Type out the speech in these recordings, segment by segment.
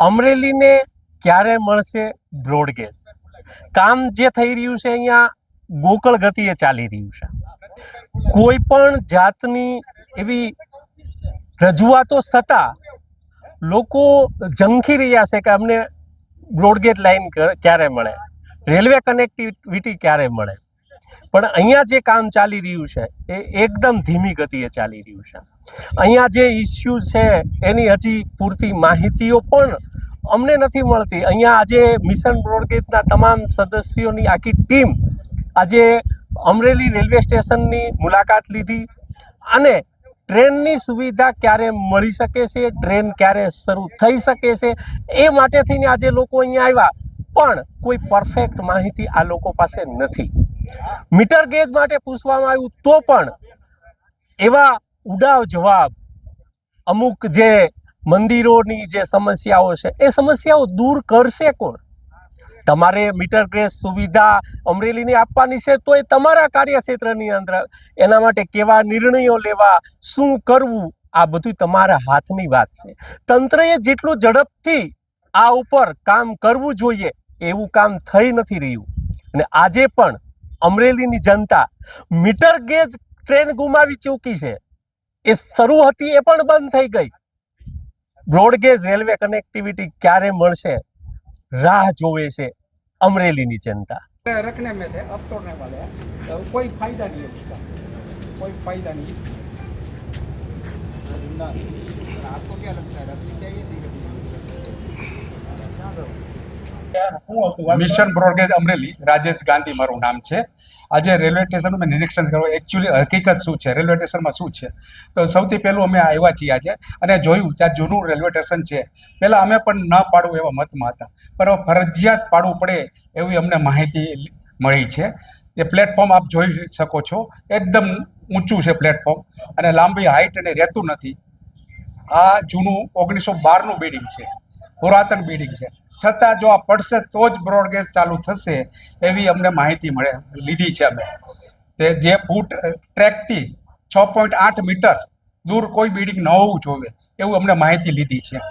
અમરેલીને ક્યારે મળશે બ્રોડગેજ? કામ જે થઈ રહ્યું છે અહીંયા ગોકળ ગતિએ ચાલી રહ્યું છે. કોઈ પણ જાતની એવી રજૂઆતો છતાં લોકો ઝંખી રહ્યા છે કે અમને બ્રોડગેજ લાઈન ક્યારે મળે, રેલવે કનેક્ટિવિટી ક્યારે મળે. પણ અહીંયા જે કામ ચાલી રહ્યું છે એ એકદમ ધીમી ગતિએ ચાલી રહ્યું છે. અહીંયા જે ઇસ્યુ છે એની હજી પૂરતી માહિતીઓ પણ અમને નથી મળતી. અહીંયા આજે મિશન બ્રોડગેજના તમામ સદસ્યોની આખી ટીમ આજે અમરેલી રેલવે સ્ટેશનની મુલાકાત લીધી અને ટ્રેનની સુવિધા ક્યારે મળી શકે છે, ટ્રેન ક્યારે શરૂ થઈ શકે છે એ માટે થઈને આજે લોકો અહીંયા આવ્યા, પણ કોઈ પરફેક્ટ માહિતી આ લોકો પાસે નથી. મીટર ગેજ માટે પૂછવામાં આવ્યું તો પણ એવા ઉડાવ જવાબ, અમુક જે મંદિરોની જે સમસ્યાઓ છે એ સમસ્યાઓ દૂર કરશે કોણ? તમારે મીટર ગેજ સુવિધા અમરેલીને આપવાની છે તો એ તમારા કાર્યક્ષેત્રની અંદર એના માટે કેવા નિર્ણયો લેવા, શું કરવું, આ બધું તમારા હાથની વાત છે. તંત્રએ જેટલું ઝડપથી આ ઉપર કામ કરવું જોઈએ એવું કામ થઈ નથી રહ્યું. અને આજે પણ અમરેલીની જનતા મીટર ગેજ ટ્રેન ગુમાવી ચૂકી છે. એ શરૂ હતી એ પણ બંધ થઈ ગઈ. બ્રોડગેજ રેલવે કનેક્ટિવિટી ક્યારે મળશે રાહ જોવે છે અમરેલીની જનતા. रखने में थे, अब तोड़ने वाले हैं, तो कोई फायदा नहीं है उसका, कोई फायदा नहीं इसका। आपको क्या लगता है, रखनी चाहिए धीरे धीरे? મિશન બ્રોડગેજ અમરેલી, રાજેશ ગાંધી મારું નામ છે. આજે રેલવે સ્ટેશનનું મેં નિરીક્ષણ કર્યું. એકચ્યુઅલી હકીકત શું છે, રેલવે સ્ટેશનમાં શું છે, તો સૌથી પહેલું અમે આવ્યા છીએ આજે અને જોયું ત્યાં જૂનું રેલવે સ્ટેશન છે. પહેલાં અમે પણ ન પાડવું એવા મતમાં હતા, પણ ફરજિયાત પાડવું પડે એવી અમને માહિતી મળી છે. એ પ્લેટફોર્મ આપ જોઈ શકો છો, એકદમ ઊંચું છે પ્લેટફોર્મ અને લાંબી હાઇટ અને રહેતું નથી. આ જૂનું 1912નું બિલ્ડિંગ છે, પુરાતન બિલ્ડિંગ છે. છતાં જો આ પડશે તો જ બ્રોડગેજ ચાલુ થશે એવી અમને માહિતી લીધી છે અમે. તે જે ફૂટ ટ્રેકથી 6.8 મીટર દૂર કોઈ બિલ્ડિંગ ન હોવું જોઈએ એવું અમને માહિતી લીધી છે.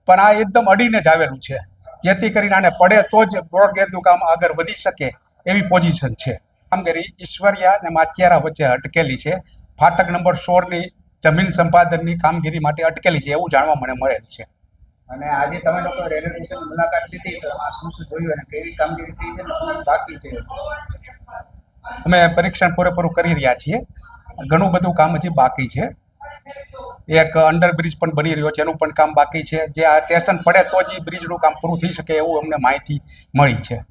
પણ આ એકદમ અડીને જ આવેલું છે, જેથી કરીને આને પડે તો જ બ્રોડગેજનું કામ આગળ વધી શકે એવી પોઝિશન છે. કામગીરી ઈશ્વરિયા અને માથિયારા વચ્ચે અટકેલી છે. ફાટક નંબર 16ની જમીન સંપાદનની કામગીરી માટે અટકેલી છે એવું જાણવા મને મળેલ છે. અને આજે તમે લોકો રેલવે સ્ટેશન મુલાકાત લીધી તો એમાં શું શું જોયું અને કેવી કામગીરી થઈ છે ને શું બાકી છે? અમે પરીક્ષણ પૂરેપૂરું કરી રહ્યા છીએ. ઘણું બધું કામ હજી બાકી છે. એક અંડરબ્રિજ પણ બની રહ્યો છે, એનું પણ કામ બાકી છે. જે આ સ્ટેશન પડે તો જ એ બ્રિજનું કામ પૂરું થઈ શકે એવું અમને માહિતી મળી છે.